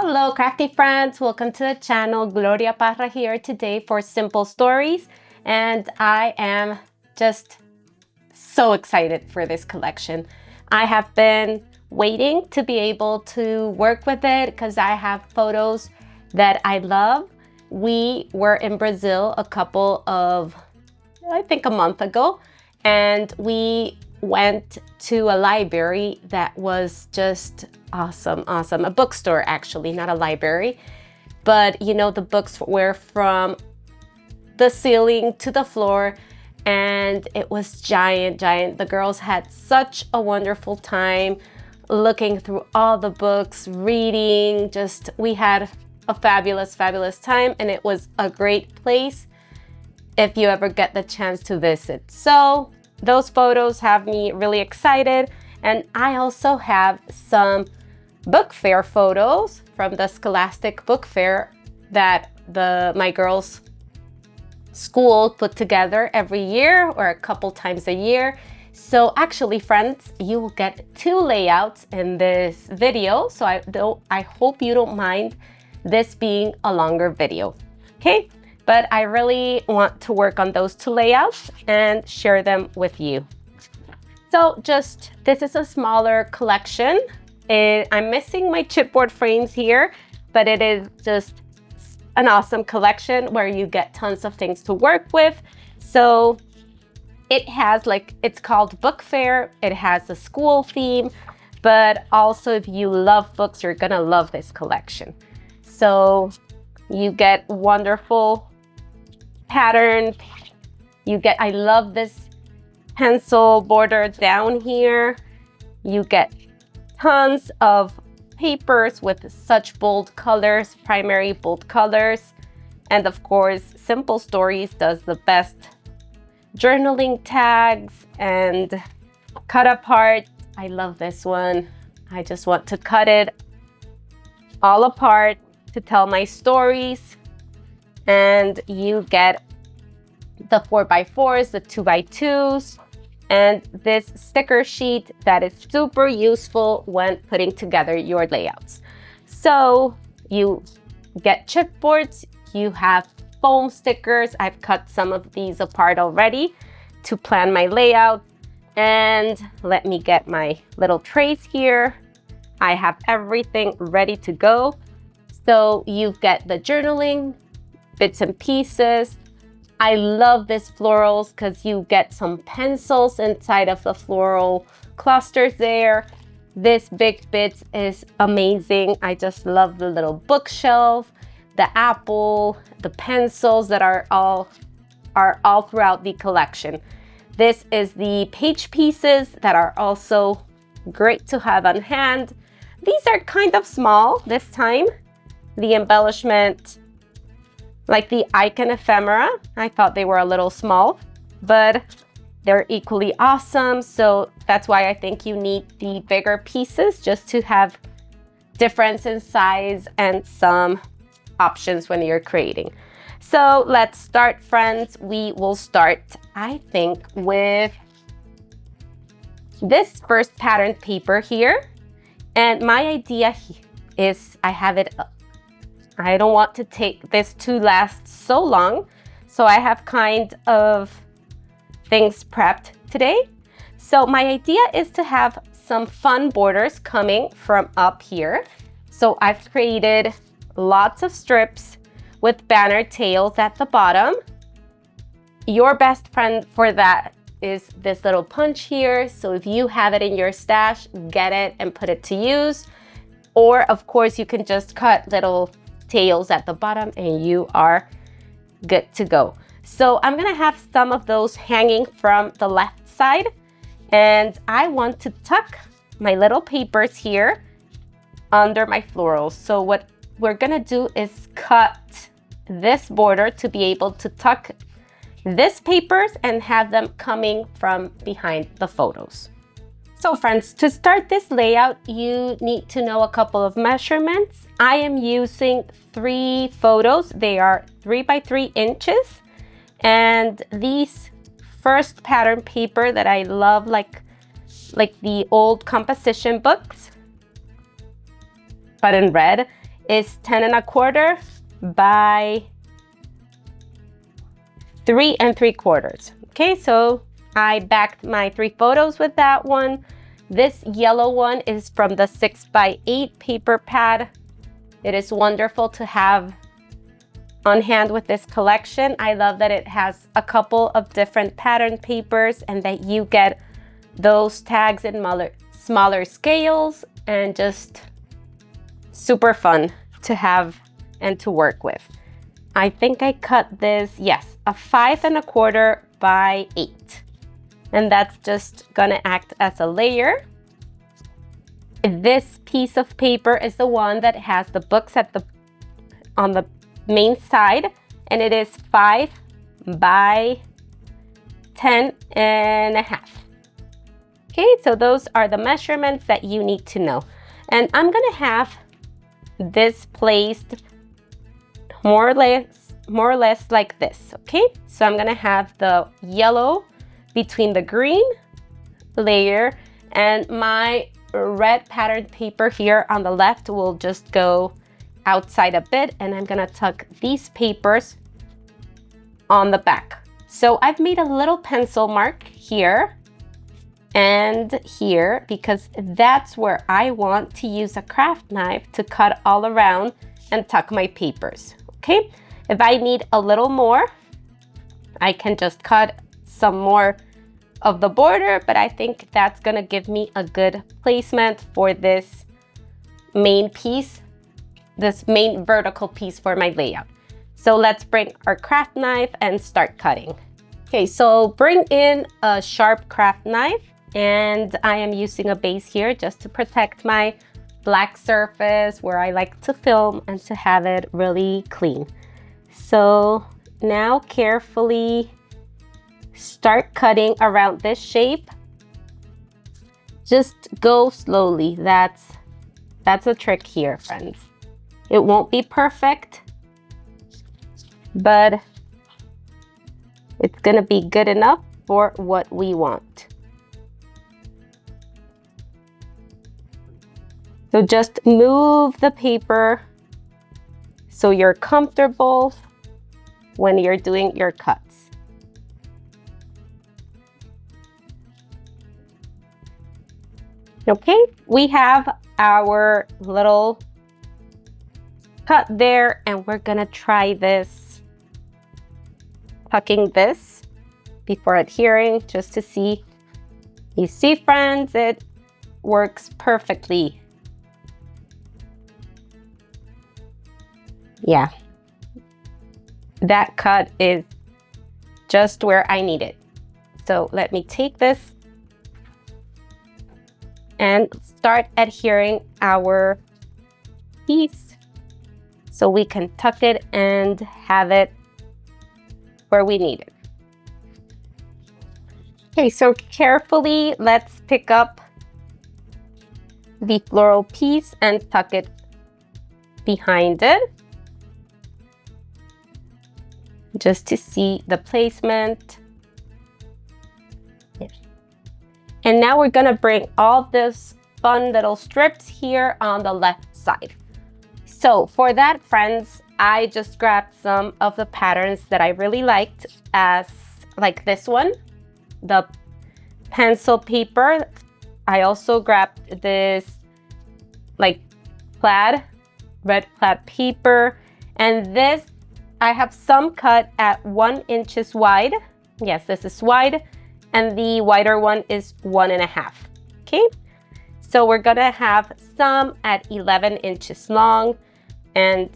Hello crafty friends, welcome to the channel. Gloria Parra here today for Simple Stories, and I am just so excited for this collection. I have been waiting to be able to work with it because I have photos that I love. We were in Brazil a month ago, and we went to a library that was just awesome. A bookstore, actually, not a library. But you know, the books were from the ceiling to the floor, and it was giant. The girls had such a wonderful time looking through all the books, reading. We had a fabulous time, and it was a great place if you ever get the chance to visit. So those photos have me really excited. And I also have some book fair photos from the Scholastic Book Fair that my girls' school put together every year or a couple times a year. So actually, friends, you will get two layouts in this video. So I hope you don't mind this being a longer video, okay? But I really want to work on those two layouts and share them with you. So this is a smaller collection. I'm missing my chipboard frames here, but it is just an awesome collection where you get tons of things to work with. So it has, it's called Book Fair. It has a school theme, but also if you love books, you're gonna love this collection. So you get wonderful pattern. I love this pencil border down here. You get tons of papers with such bold colors, primary bold colors. And of course, Simple Stories does the best journaling tags and cut apart. I love this one. I just want to cut it all apart to tell my stories. And you get the 4x4s, the 2x2s, and this sticker sheet that is super useful when putting together your layouts. So you get chipboards, you have foam stickers. I've cut some of these apart already to plan my layout. And let me get my little trays here. I have everything ready to go. So you get the journaling, bits and pieces. I love this florals because you get some pencils inside of the floral clusters there. This big bits is amazing. I just love the little bookshelf, the apple, the pencils that are all throughout the collection. This is the page pieces that are also great to have on hand. These are kind of small this time. The embellishment, like the icon ephemera, I thought they were a little small, but they're equally awesome. So that's why I think you need the bigger pieces, just to have difference in size and some options when you're creating. So let's start, friends. We will start, I think, with this first pattern paper here. And my idea is I don't want to take this to last so long. So I have kind of things prepped today. So my idea is to have some fun borders coming from up here. So I've created lots of strips with banner tails at the bottom. Your best friend for that is this little punch here. So if you have it in your stash, get it and put it to use. Or of course, you can just cut little tails at the bottom and you are good to go. So I'm gonna have some of those hanging from the left side, and I want to tuck my little papers here under my florals. So what we're gonna do is cut this border to be able to tuck this papers and have them coming from behind the photos. So friends, to start this layout, you need to know a couple of measurements. I am using 3 photos. They are 3 by 3 inches. And these first pattern paper that I love, like the old composition books, but in red, is 10 1/4 by 3 3/4. Okay, so I backed my 3 photos with that one. This yellow one is from the 6 by 8 paper pad. It is wonderful to have on hand with this collection. I love that it has a couple of different pattern papers and that you get those tags in smaller scales, and just super fun to have and to work with. I think I cut this, yes, a 5 1/4 by 8. And that's just gonna act as a layer. This piece of paper is the one that has the books on the main side, and it is 5 by 10 1/2. Okay, so those are the measurements that you need to know. And I'm gonna have this placed more or less like this, okay? So I'm gonna have the yellow between the green layer, and my red pattern paper here on the left will just go outside a bit, and I'm gonna tuck these papers on the back. So I've made a little pencil mark here and here because that's where I want to use a craft knife to cut all around and tuck my papers, okay? If I need a little more, I can just cut some more of the border, but I think that's gonna give me a good placement for this main piece, this main vertical piece for my layout. So let's bring our craft knife and start cutting. Okay, so bring in a sharp craft knife, and I am using a base here just to protect my black surface where I like to film and to have it really clean. So now carefully start cutting around this shape. Just go slowly. That's a trick here, friends. It won't be perfect, but it's gonna be good enough for what we want. So just move the paper so you're comfortable when you're doing your cuts. Okay, we have our little cut there, and we're gonna try this, tucking this before adhering just to see. You see, friends, it works perfectly. Yeah, that cut is just where I need it. So let me take this and start adhering our piece so we can tuck it and have it where we need it. Okay, so carefully let's pick up the floral piece and tuck it behind it, just to see the placement. And now we're gonna bring all this fun little strips here on the left side. So for that, friends, I just grabbed some of the patterns that I really liked, like this one, the pencil paper. I also grabbed this like red plaid paper, and this I have some cut at 1 inch wide. Yes, this is wide, and the wider one is 1 1/2. Okay, so we're gonna have some at 11 inches long and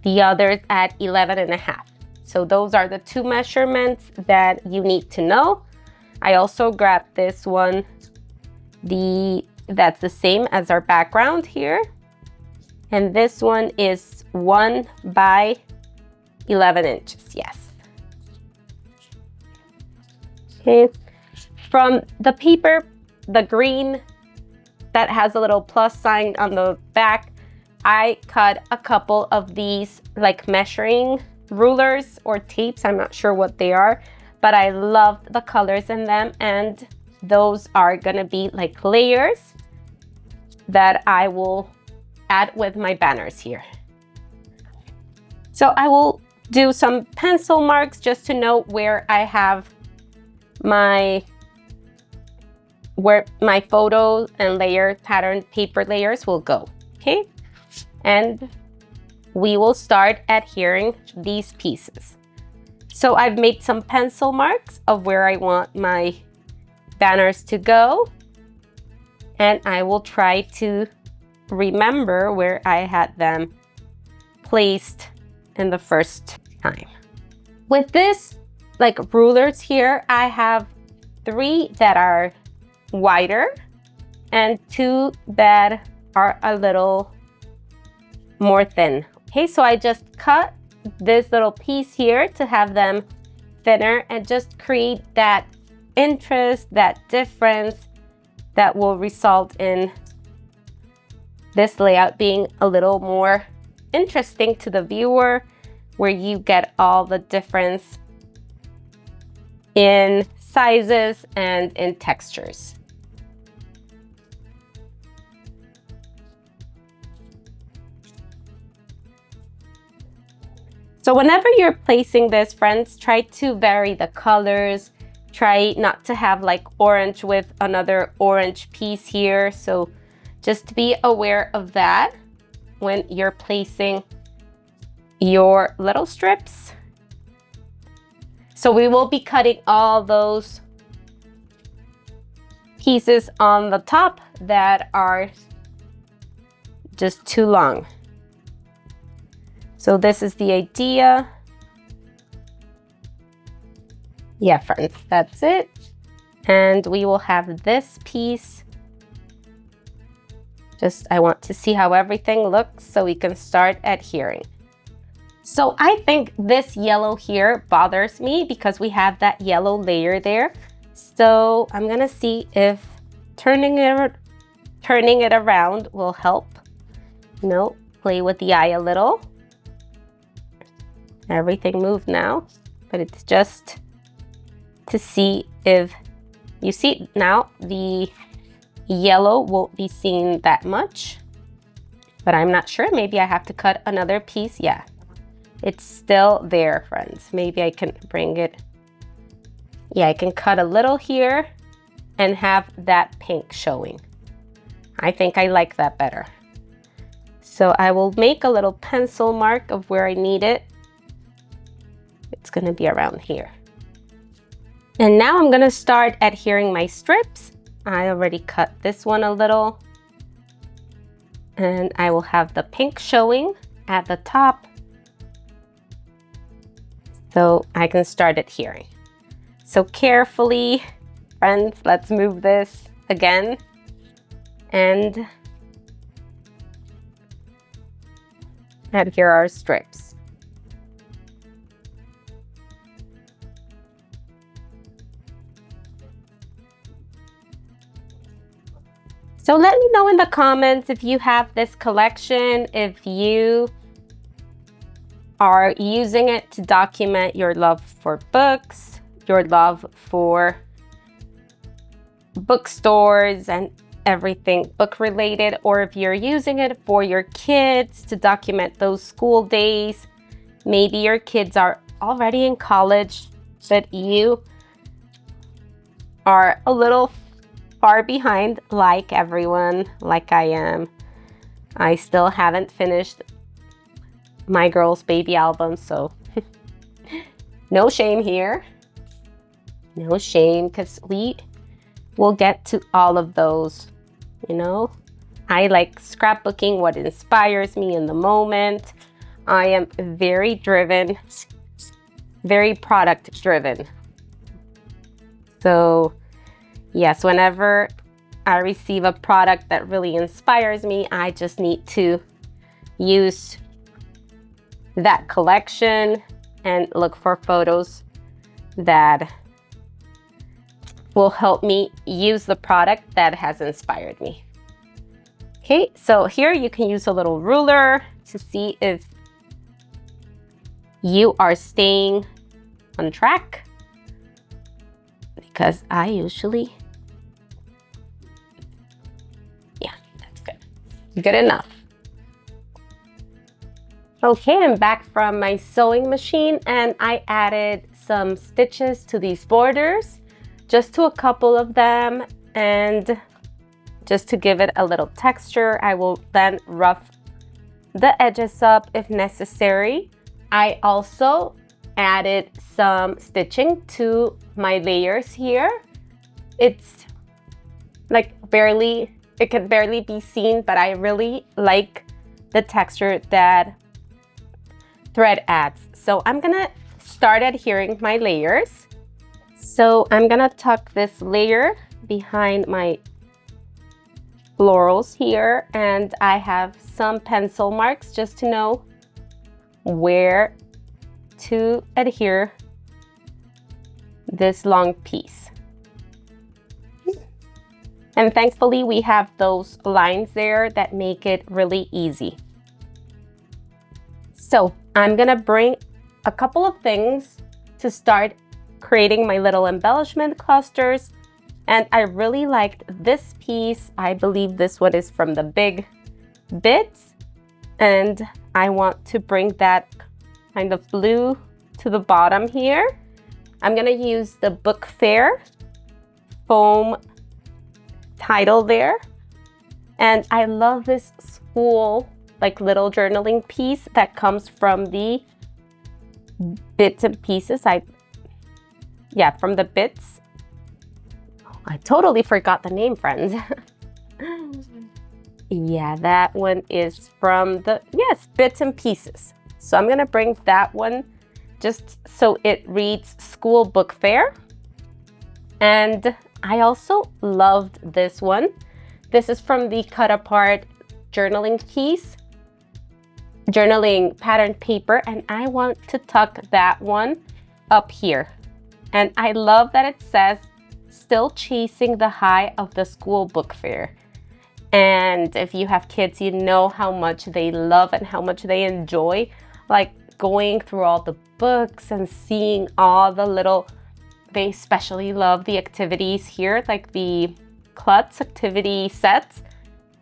the others at 11 1/2. So those are the two measurements that you need to know. I also grabbed this one, that's the same as our background here. And this one is 1 by 11 inches, yes. Okay, from the paper, the green that has a little plus sign on the back, I cut a couple of these like measuring rulers or tapes. I'm not sure what they are, but I love the colors in them, and those are gonna be like layers that I will add with my banners here. So I will do some pencil marks just to know where I have where my photo and layer pattern paper layers will go, okay? And we will start adhering these pieces. So I've made some pencil marks of where I want my banners to go. And I will try to remember where I had them placed in the first time. With this, like rulers here, I have 3 that are wider and 2 that are a little more thin. Okay, so I just cut this little piece here to have them thinner and just create that interest, that difference that will result in this layout being a little more interesting to the viewer, where you get all the difference in sizes and in textures. So whenever you're placing this, friends, try to vary the colors. Try not to have like orange with another orange piece here. So just be aware of that when you're placing your little strips. So we will be cutting all those pieces on the top that are just too long. So this is the idea. Yeah, friends, that's it. And we will have this piece. I want to see how everything looks so we can start adhering. So I think this yellow here bothers me because we have that yellow layer there. So I'm gonna see if turning it around will help. No, play with the eye a little. Everything moved now, but it's just to see if you see now the yellow won't be seen that much, but I'm not sure. Maybe I have to cut another piece. Yeah, it's still there, friends. Maybe I can bring it. Yeah, I can cut a little here and have that pink showing. I think I like that better. So I will make a little pencil mark of where I need it. It's gonna be around here. And now I'm gonna start adhering my strips. I already cut this one a little. And I will have the pink showing at the top, so I can start adhering. So carefully, friends, let's move this again. And adhere our strips. So let me know in the comments if you have this collection, if you are using it to document your love for books, your love for bookstores and everything book related, or if you're using it for your kids to document those school days. Maybe your kids are already in college, but you are a little far behind, like everyone, like I am. I still haven't finished my girls' baby album, so no shame here. No shame, because we will get to all of those, you know. I like scrapbooking, what inspires me in the moment. I am very driven, very product driven. So yes, whenever I receive a product that really inspires me, I just need to use that collection and look for photos that will help me use the product that has inspired me. Okay, so here you can use a little ruler to see if you are staying on track, because I usually, yeah, that's good. Good enough. Okay, I'm back from my sewing machine and I added some stitches to these borders, just to a couple of them, and just to give it a little texture. I will then rough the edges up if necessary. I also added some stitching to my layers here. It's like it can barely be seen, but I really like the texture that thread adds. So I'm gonna start adhering my layers. So I'm gonna tuck this layer behind my florals here, and I have some pencil marks just to know where to adhere this long piece. And thankfully we have those lines there that make it really easy. So I'm gonna bring a couple of things to start creating my little embellishment clusters. And I really liked this piece. I believe this one is from the Big Bits. And I want to bring that kind of blue to the bottom here. I'm gonna use the Book Fair foam title there. And I love this school like little journaling piece that comes from the Bits and Pieces. From the Bits. I totally forgot the name, friends. Yeah, that one is from the, yes, Bits and Pieces. So I'm gonna bring that one just so it reads School Book Fair. And I also loved this one. This is from the Cut Apart journaling piece, journaling pattern paper, and I want to tuck that one up here. And I love that it says, still chasing the high of the school book fair. And if you have kids, you know how much they love and how much they enjoy, like going through all the books and seeing all the little, they especially love the activities here, like the Klutz activity sets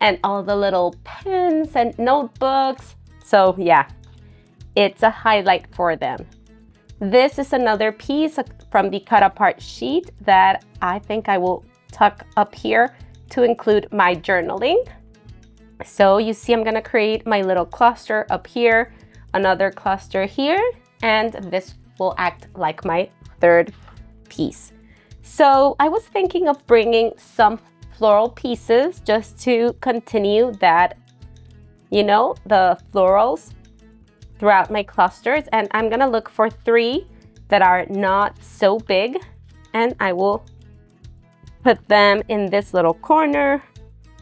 and all the little pens and notebooks. So yeah, it's a highlight for them. This is another piece from the Cut Apart sheet that I think I will tuck up here to include my journaling. So you see I'm gonna create my little cluster up here, another cluster here, and this will act like my third piece. So I was thinking of bringing some floral pieces just to continue that, you know, the florals throughout my clusters, and I'm gonna look for 3 that are not so big, and I will put them in this little corner.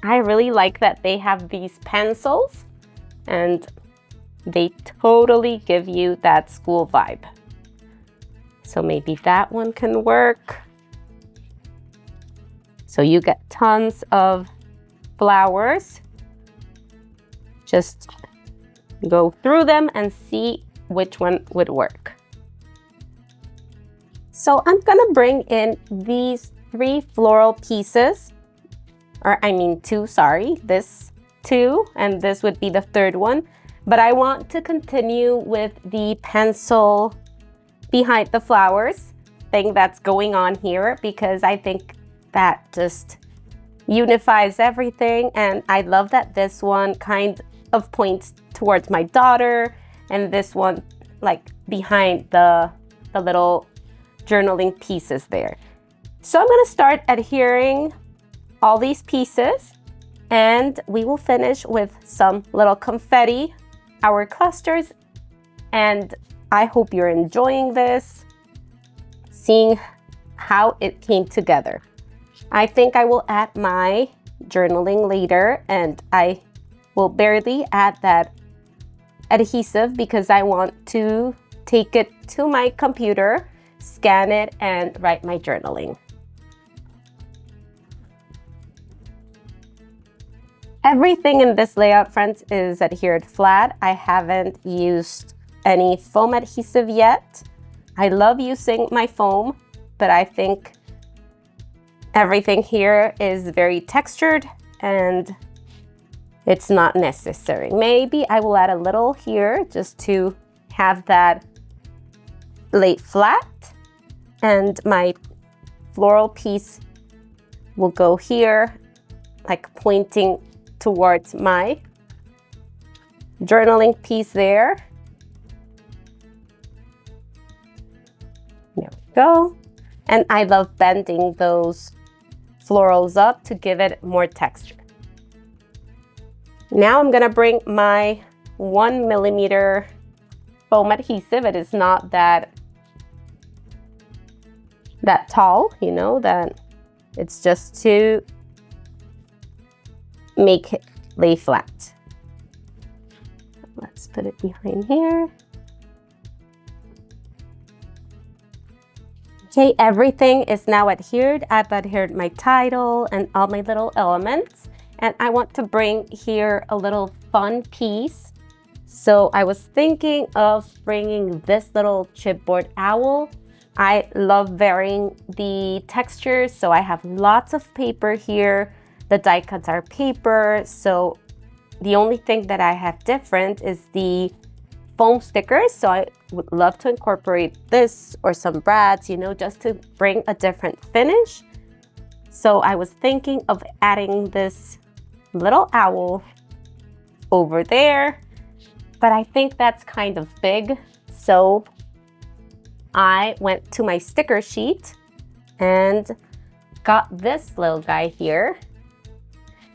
I really like that they have these pencils and they totally give you that school vibe. So maybe that one can work. So you get tons of flowers. Just go through them and see which one would work. So I'm gonna bring in these 3 floral pieces, or I mean 2, sorry, this 2, and this would be the 3rd one. But I want to continue with the pencil behind the flowers thing that's going on here, because I think that just unifies everything. And I love that this one kind of points towards my daughter, and this one like behind the little journaling pieces there. So I'm gonna start adhering all these pieces, and we will finish with some little confetti, our clusters. And I hope you're enjoying this, seeing how it came together. I think I will add my journaling later, and I will barely add that adhesive because I want to take it to my computer, scan it, and write my journaling. Everything in this layout, friends, is adhered flat. I haven't used any foam adhesive yet. I love using my foam, but I think everything here is very textured and it's not necessary. Maybe I will add a little here just to have that lay flat, and my floral piece will go here, like pointing towards my journaling piece there. There we go. And I love bending those florals up to give it more texture. Now I'm gonna bring my 1mm foam adhesive. It is not that tall, you know, that it's just to make it lay flat. Let's put it behind here. Okay, everything is now adhered. I've adhered my title and all my little elements. And I want to bring here a little fun piece. So I was thinking of bringing this little chipboard owl. I love varying the textures, so I have lots of paper here. The die cuts are paper, so the only thing that I have different is the foam stickers. So I would love to incorporate this or some brads, you know, just to bring a different finish. So I was thinking of adding this little owl over there, but I think that's kind of big. So I went to my sticker sheet and got this little guy here.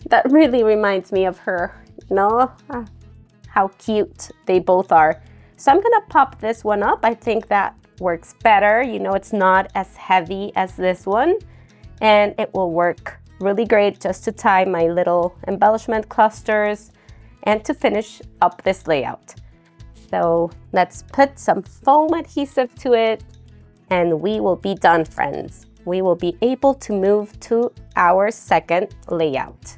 That really reminds me of her, you know, how cute they both are. So I'm gonna pop this one up. I think that works better. You know, it's not as heavy as this one, and it will work really great just to tie my little embellishment clusters and to finish up this layout. So let's put some foam adhesive to it and we will be done, friends. We will be able to move to our second layout.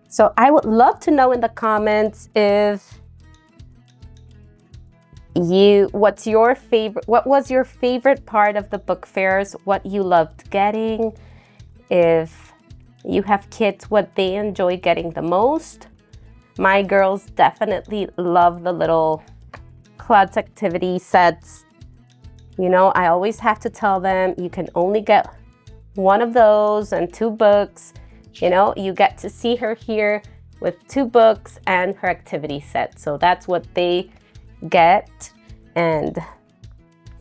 So I would love to know in the comments what was your favorite part of the book fairs, what you loved getting, if you have kids, what they enjoy getting the most. My girls definitely love the little Klutz activity sets. You know, I always have to tell them you can only get one of those and 2 books. You know, you get to see her here with 2 books and her activity set. So that's what they get. And,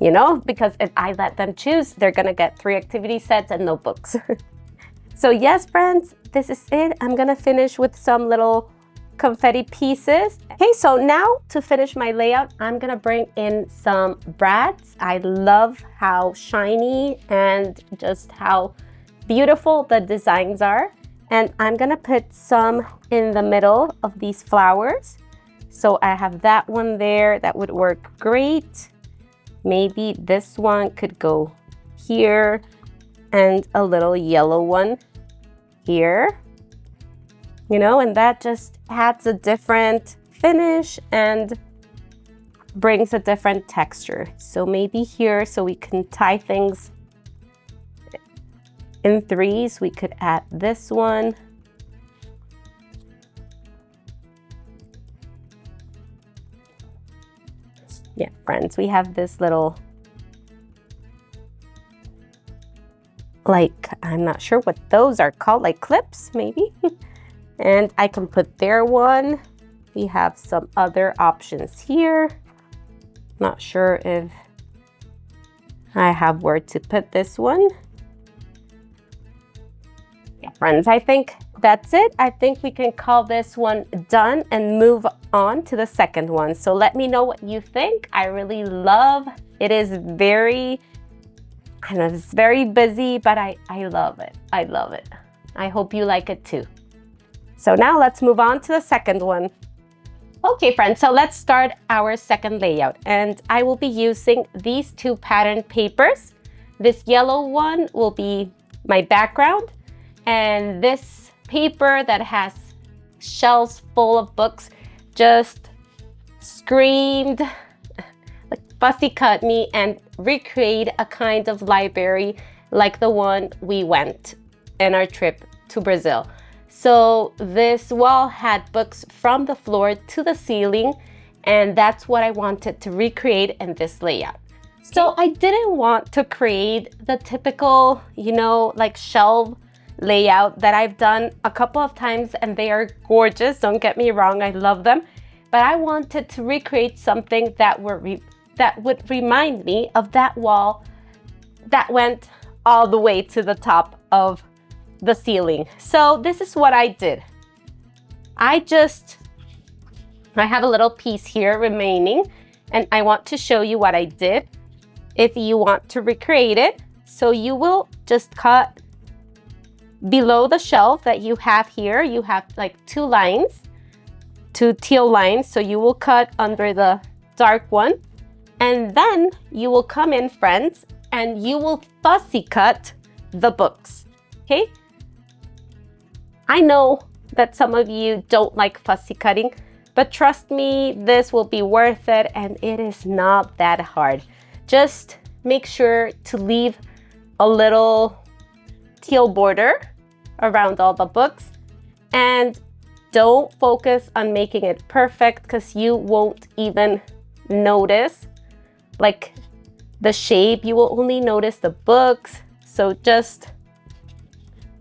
you know, because if I let them choose, they're gonna get 3 activity sets and no books. So yes, friends, this is it. I'm gonna finish with some little confetti pieces. Okay, so now to finish my layout, I'm gonna bring in some brads. I love how shiny and just how beautiful the designs are. And I'm gonna put some in the middle of these flowers. So I have that one there, that would work great. Maybe this one could go here and a little yellow one here. You know, and that just adds a different finish and brings a different texture. So maybe here, so we can tie things in 3s, we could add this one. Yeah, friends, we have this little, like, I'm not sure what those are called, like clips, maybe. And I can put there one. We have some other options here. Not sure if I have where to put this one. Yeah, friends, I think that's it. I think we can call this one done and move on to the second one. So let me know what you think. I really love it. Is very, I know it's very busy, but I love it. I love it. I hope you like it too. So now let's move on to the second one. Okay, friends, so let's start our second layout. And I will be using these 2 pattern papers. This yellow one will be my background. And this paper that has shelves full of books just screamed, like, fussy cut me and recreate a kind of library like the one we went in our trip to Brazil. So this wall had books from the floor to the ceiling, and that's what I wanted to recreate in this layout. So I didn't want to create the typical, like shelf layout that I've done a couple of times, and they are gorgeous. Don't get me wrong, I love them. But I wanted to recreate something that would remind me of that wall that went all the way to the top of the ceiling. So this is what I did. I have a little piece here remaining, and I want to show you what I did. If you want to recreate it, so you will just cut below the shelf that you have here. You have like two teal lines. So you will cut under the dark one, and then you will come in, friends, and you will fussy cut the books, okay? I know that some of you don't like fussy cutting, but trust me, this will be worth it, and it is not that hard. Just make sure to leave a little teal border around all the books, and don't focus on making it perfect because you won't even notice like the shape. You will only notice the books. So just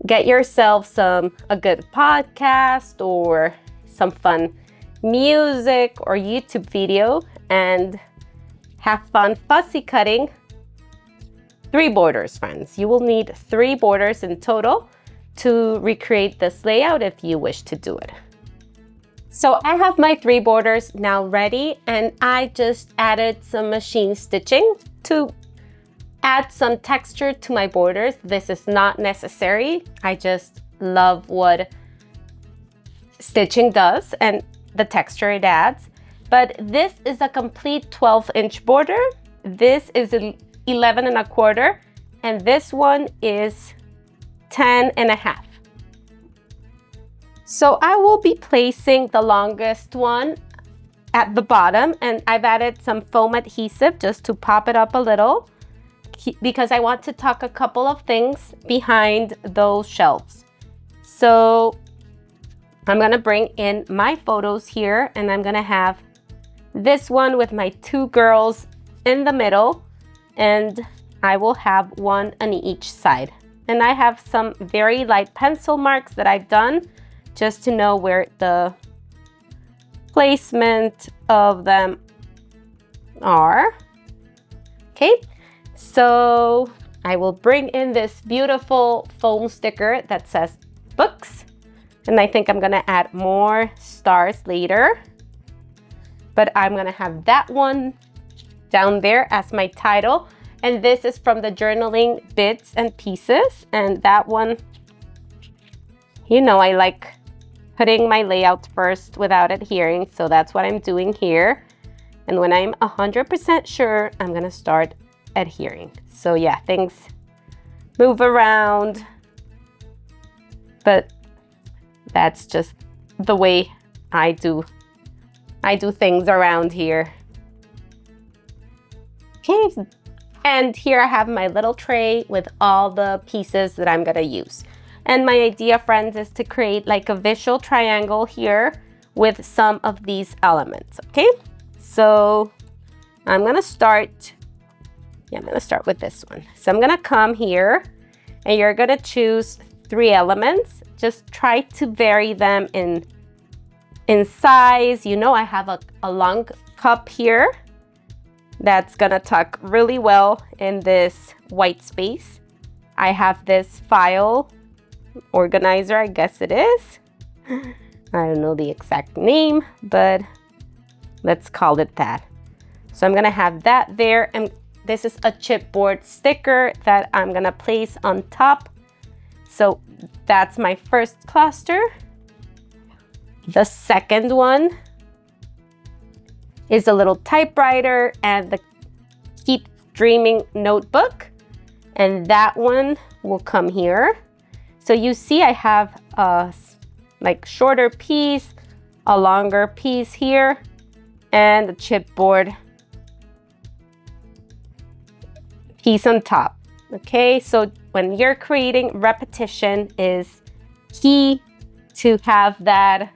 get yourself a good podcast or some fun music or YouTube video and have fun fussy cutting 3 borders, friends. You will need 3 borders in total to recreate this layout if you wish to do it. So I have my 3 borders now ready, and I just added some machine stitching to add some texture to my borders. This is not necessary. I just love what stitching does and the texture it adds. But this is a complete 12-inch border. This is 11 1/4, and this one is 10 1/2. So I will be placing the longest one at the bottom, and I've added some foam adhesive just to pop it up a little because I want to tuck a couple of things behind those shelves. So I'm gonna bring in my photos here, and I'm gonna have this one with my 2 girls in the middle, and I will have one on each side. And I have some very light pencil marks that I've done just to know where the placement of them are. Okay, so I will bring in this beautiful foam sticker that says books, and I think I'm gonna add more stars later, but I'm gonna have that one down there as my title, and this is from the journaling bits and pieces. And that one, I like putting my layout first without adhering, so that's what I'm doing here. And when I'm 100% sure, I'm gonna start adhering. So yeah, things move around, but that's just the way I do things around here. Okay, and here I have my little tray with all the pieces that I'm gonna use. And my idea, friends, is to create like a visual triangle here with some of these elements, okay? So I'm gonna start with this one. So I'm gonna come here, and you're gonna choose 3 elements. Just try to vary them in size. I have a long cup here that's gonna tuck really well in this white space. I have this file organizer, I guess it is. I don't know the exact name, but let's call it that. So I'm gonna have that there, and this is a chipboard sticker that I'm gonna place on top. So that's my first cluster. The second one is a little typewriter and the Keep Dreaming notebook, and that one will come here. So you see I have a like shorter piece, a longer piece here, and the chipboard piece on top. Okay, so when you're creating, repetition is key to have that,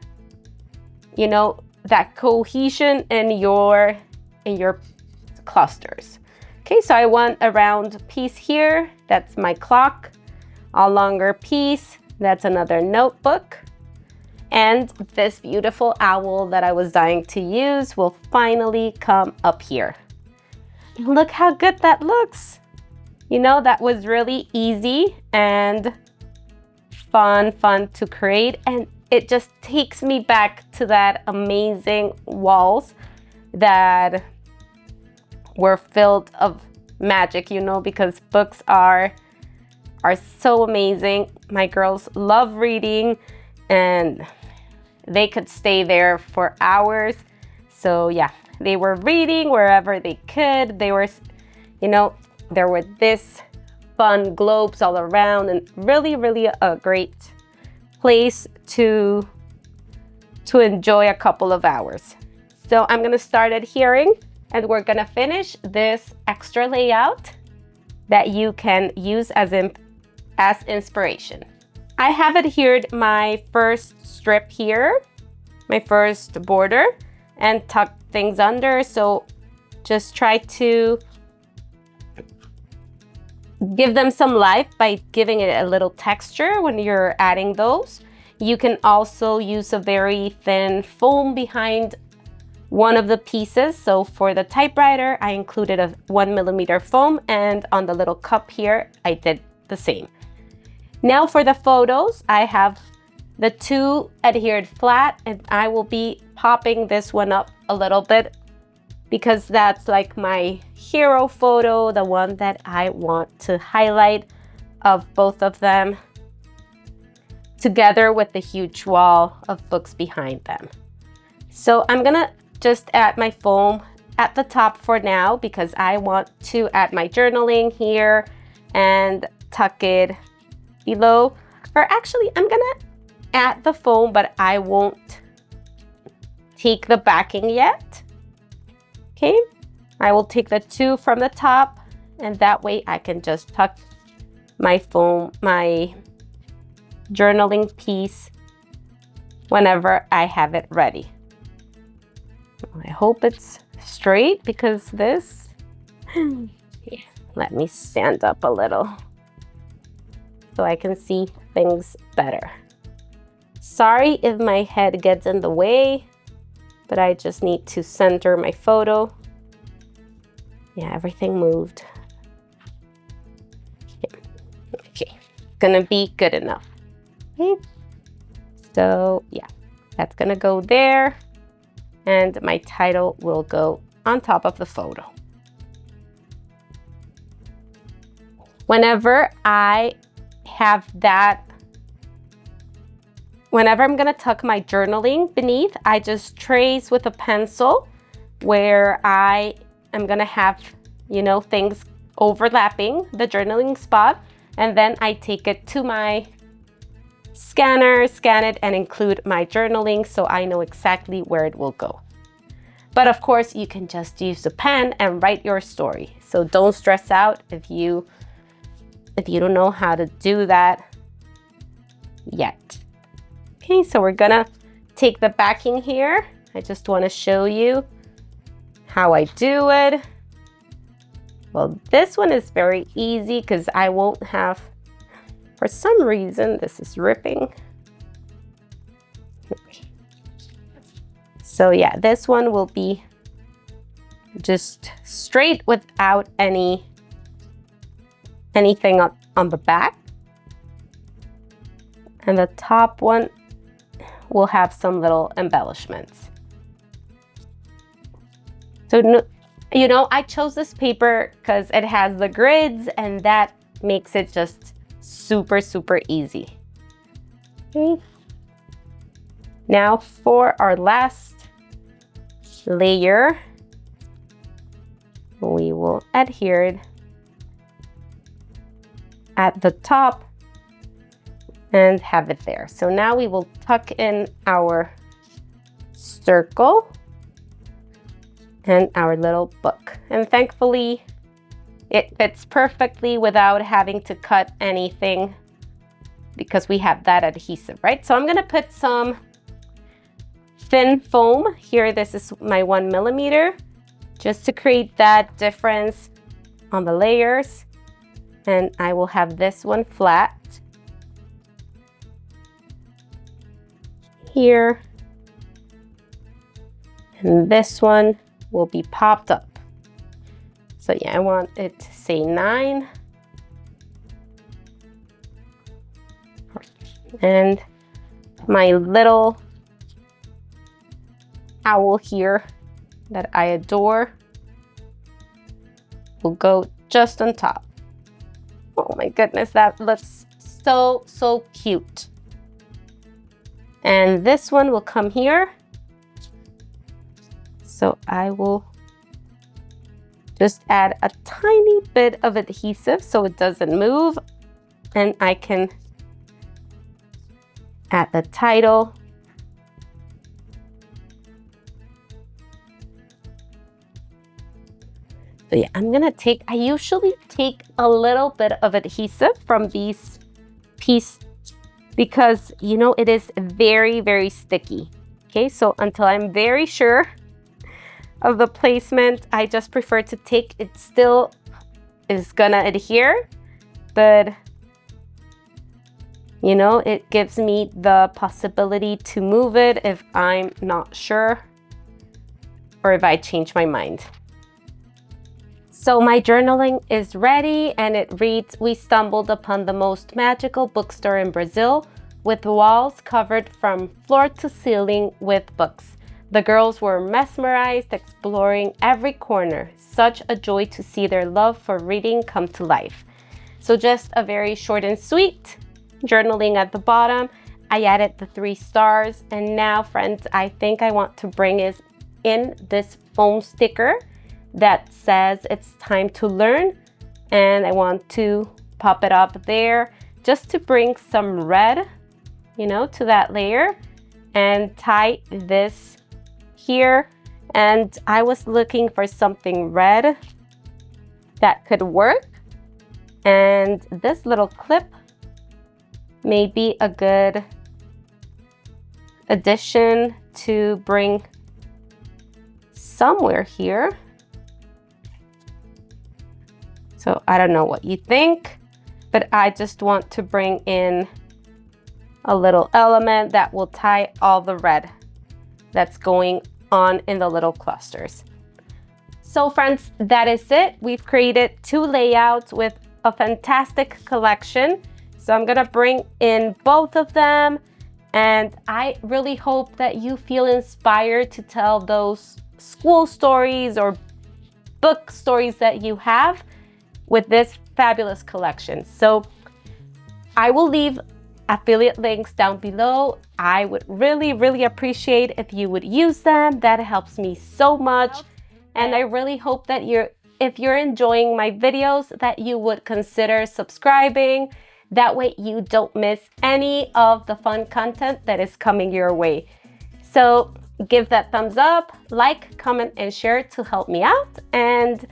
you know, that cohesion in your clusters. Okay, so I want a round piece here. That's my clock. A longer piece. That's another notebook. And this beautiful owl that I was dying to use will finally come up here. Look how good that looks. You know, that was really easy and fun to create. And it just takes me back to that amazing walls that were filled of magic, you know, because books are so amazing. My girls love reading and they could stay there for hours. So yeah, they were reading wherever they could. They were, you know, there were this fun globes all around, and really a great place to enjoy a couple of hours. So I'm gonna start adhering, and we're gonna finish this extra layout that you can use as inspiration. I have adhered my first strip here, my first border, and tucked things under. So just try to give them some life by giving it a little texture when you're adding those. You can also use a very thin foam behind one of the pieces. So for the typewriter, I included a 1mm foam, and on the little cup here, I did the same. Now for the photos, I have the two adhered flat, and I will be popping this one up a little bit because that's like my hero photo, the one that I want to highlight of both of them, together with the huge wall of books behind them. So I'm gonna just add my foam at the top for now because I want to add my journaling here and tuck it below. Or actually, I'm gonna add the foam, but I won't take the backing yet. Okay, I will take the two from the top, and that way I can just tuck my foam, my journaling piece whenever I have it ready. I hope it's straight because this, yeah, let me stand up a little so I can see things better. Sorry if my head gets in the way, but I just need to center my photo. Yeah, everything moved. Yeah. Okay, gonna be good enough. Okay, so yeah, that's gonna go there, and my title will go on top of the photo. Whenever I have that, whenever I'm gonna tuck my journaling beneath, I just trace with a pencil where I am gonna have, you know, things overlapping the journaling spot, and then I take it to my scanner, scan it, and include my journaling so I know exactly where it will go. But of course, you can just use a pen and write your story. So don't stress out if you don't know how to do that yet. Okay, so we're gonna take the backing here. I just wanna show you how I do it. Well, this one is very easy because I won't have, for some reason, this is ripping. So yeah, this one will be just straight without anything on the back. And the top one will have some little embellishments. So, you know, I chose this paper because it has the grids, and that makes it just super easy. Okay. Now for our last layer, we will adhere it at the top and have it there. So now we will tuck in our circle and our little book. And thankfully, It fits perfectly without having to cut anything because we have that adhesive, right? So I'm gonna put some thin foam here. This is my 1 millimeter, just to create that difference on the layers. And I will have this one flat here. And this one will be popped up. So yeah, I want it to say 9. And my little owl here that I adore will go just on top. Oh my goodness, that looks so, so cute. And this one will come here. So I will just add a tiny bit of adhesive so it doesn't move. And I can add the title. So yeah, I usually take a little bit of adhesive from these pieces because, you know, it is very, very sticky. Okay, so until I'm very sure of the placement, I just prefer to take it. Still is gonna adhere, but you know, it gives me the possibility to move it if I'm not sure or if I change my mind. So my journaling is ready and it reads, "We stumbled upon the most magical bookstore in Brazil with walls covered from floor to ceiling with books. The girls were mesmerized, exploring every corner. Such a joy to see their love for reading come to life." So just a very short and sweet journaling at the bottom. I added the 3 stars. And now, friends, I think I want to bring in this foam sticker that says it's time to learn. And I want to pop it up there just to bring some red, you know, to that layer and tie this here. And I was looking for something red that could work. And this little clip may be a good addition to bring somewhere here. So I don't know what you think, but I just want to bring in a little element that will tie all the red that's going on in the little clusters. So friends, that is it. We've created 2 layouts with a fantastic collection. So I'm gonna bring in both of them, and I really hope that you feel inspired to tell those school stories or book stories that you have with this fabulous collection. So I will leave affiliate links down below. I would really, really appreciate if you would use them. That helps me so much. And I really hope that if you're enjoying my videos, that you would consider subscribing. That way you don't miss any of the fun content that is coming your way. So give that thumbs up, like, comment, and share to help me out. And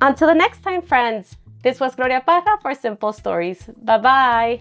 until the next time, friends, this was Gloria Parra for Simple Stories. Bye-bye.